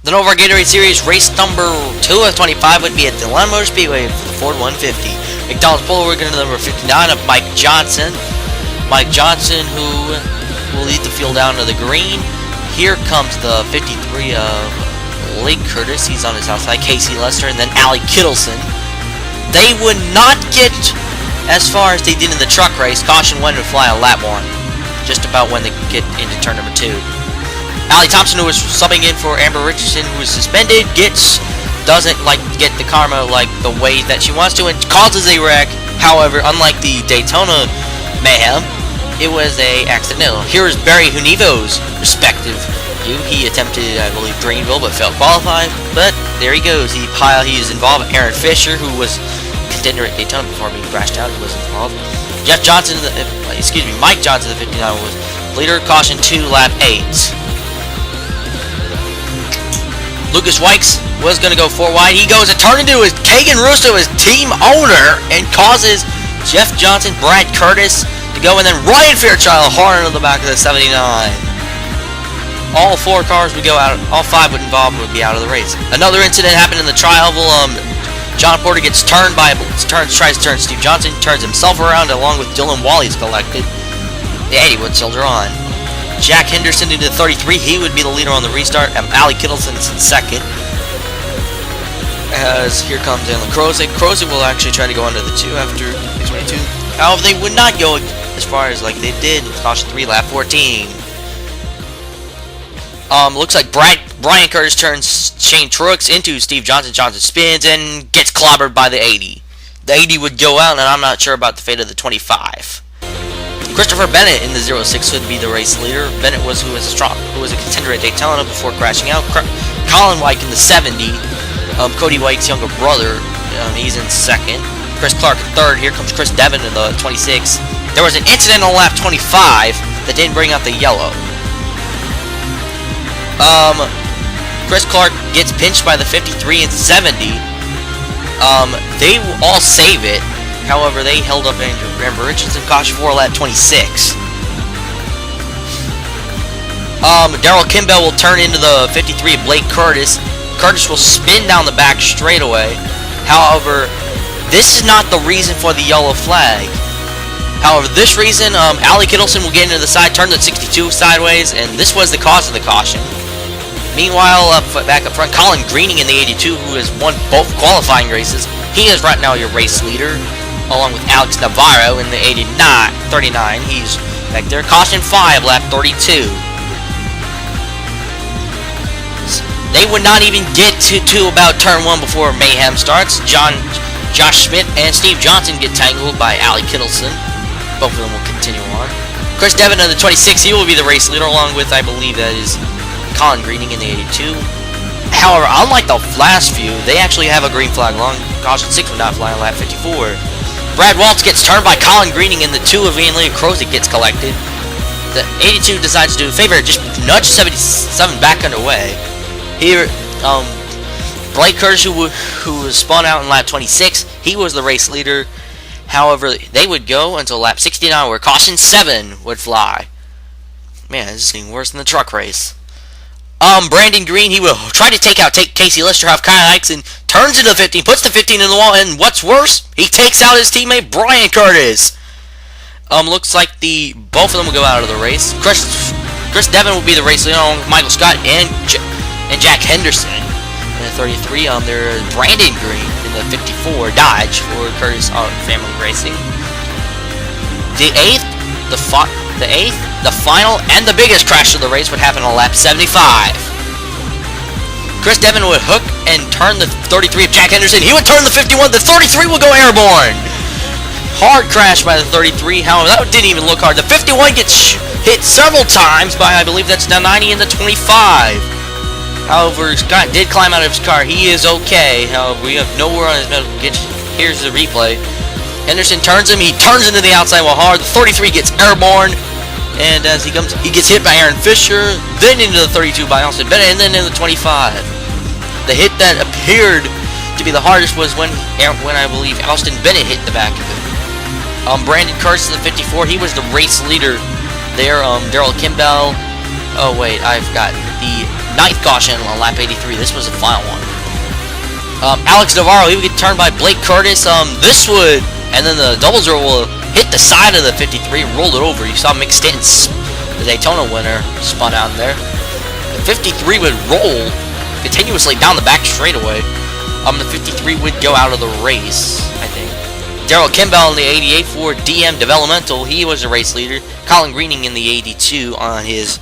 The NOVAR Gatorade Series race number 2 of 25 would be at the Atlanta Motor Speedway for the Ford 150. McDonald's Polo, we're going to number 59 of Mike Johnson. Mike Johnson, who will lead the field down to the green. Here comes the 53 of Blake Curtis. He's on his outside. Casey Lester, and then Allie Kittleson. They would not get as far as they did in the truck race. Caution 1 would fly on lap 1. Just about when they get into turn number 2. Allie Thompson, who was subbing in for Amber Richardson, who was suspended, doesn't get the karma the way that she wants to, and causes a wreck. However, unlike the Daytona mayhem, it was a accidental. Here is Barry Hunivo's respective view. He attempted, I believe, Greenville, but failed qualify. But there he goes. He is involved. Aaron Fisher, who was contender at Daytona before being crashed out, was involved. Mike Johnson, the 59, was leader. Caution 2, lap 8. Lucas Wykes was going to go 4 wide. He goes and turns into Kagan Russo, his team owner, and causes Jeff Johnson, Brad Curtis to go, and then Ryan Fairchild hard into the back of the 79. All 4 cars would go out. All 5 would be out of the race. Another incident happened in the tri-oval. John Porter tries to turn Steve Johnson, turns himself around along with Dylan Wally's collected. The 80 would soldier on. Jack Henderson into the 33. He would be the leader on the restart. And Allie Kittleson's in second. As here comes Alan Krosick. Krosick will actually try to go under the 2 after 22. However, they would not go as far as they did with caution 3, lap 14. Looks like Brian Curtis turns Shane Truex into Steve Johnson. Johnson spins and gets clobbered by the 80. The 80 would go out, and I'm not sure about the fate of the 25. Christopher Bennett in the 06 would be the race leader. Bennett who was a contender at Daytona before crashing out. Colin White in the 70. Cody White's younger brother, he's in second. Chris Clark in third. Here comes Chris Devon in the 26. There was an incident on lap 25 that didn't bring out the yellow. Chris Clark gets pinched by the 53 and 70. They all save it. However, they held up Amber Richardson. Caution 4, lap 26. Darrell Kimball will turn into the 53 of Blake Curtis. Curtis will spin down the back straightaway. However, this is not the reason for the yellow flag. However, this reason, Allie Kittleson will get into the side, turn the 62 sideways, and this was the cause of the caution. Meanwhile, back up front, Colin Greening in the 82, who has won both qualifying races. He is right now your race leader, along with Alex Navarro in the 39. He's back there. Caution 5, lap 32. They would not even get to about turn 1 before mayhem starts. Josh Schmidt and Steve Johnson get tangled by Allie Kittleson. Both of them will continue on. Chris Devon in the 26, he will be the race leader, along with, I believe, that is Colin Greening in the 82. However, unlike the last few, they actually have a green flag along. Caution 6 would not fly on lap 54. Brad Waltz gets turned by Colin Greening, and the 2 of Ian Lee Krosick gets collected. The 82 decides to do a favor, just nudge 77 back underway. Here, Blake Curtis, who was spun out in lap 26, he was the race leader. However, they would go until lap 69, where caution 7 would fly. Man, this is getting worse than the truck race. Brandon Green, he will try to take Casey Lester off Kyle Hikes, turns into the 15, puts the 15 in the wall, and what's worse, he takes out his teammate Brian Curtis. Looks like both of them will go out of the race. Chris Devon will be the race leader along with Michael Scott and Jack Henderson in the 33. There's Brandon Green in the 54 Dodge for Curtis Family Racing. The final and the biggest crash of the race would happen on lap 75. Chris Devon would hook and turn the 33 of Jack Henderson. He would turn the 51. The 33 will go airborne. Hard crash by the 33. However, that didn't even look hard. The 51 gets hit several times by, I believe that's the 90 and the 25. However, Scott did climb out of his car. He is okay. However, we have nowhere on his medical. Here's the replay. Henderson turns him. He turns into the outside while hard. The 33 gets airborne. And as he gets hit by Aaron Fisher, then into the 32 by Austin Bennett, and then in the 25. The hit that appeared to be the hardest was when I believe Austin Bennett hit the back of it. Brandon Curtis in the 54, he was the race leader there. Darrell Kimball. Oh wait, I forgot. The ninth caution on lap 83. This was the final one. Alex Navarro, he would get turned by Blake Curtis. This would, and then the double zero will hit the side of the 53, roll it over. You saw Mick Stanton, the Daytona winner, spun out there. The 53 would roll continuously down the back straightaway. The 53 would go out of the race, I think. Daryl Kimball in the 88 for DM Developmental. He was the race leader. Colin Greening in the 82 on his,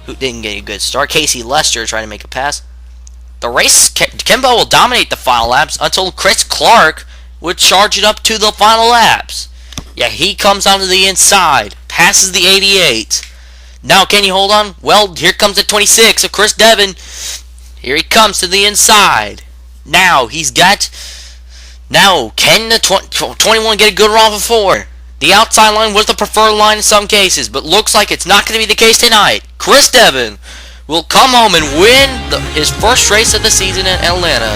who didn't get a good start. Casey Lester trying to make a pass. The race, Kimball will dominate the final laps until Chris Clark would charge it up to the final laps. Yeah, he comes onto the inside, passes the 88. Now, can you hold on? Well, here comes the 26 of Chris Devon. Here he comes to the inside. Now, can the 21 get a good run before? The outside line was the preferred line in some cases, but looks like it's not going to be the case tonight. Chris Devon will come home and win his first race of the season in Atlanta.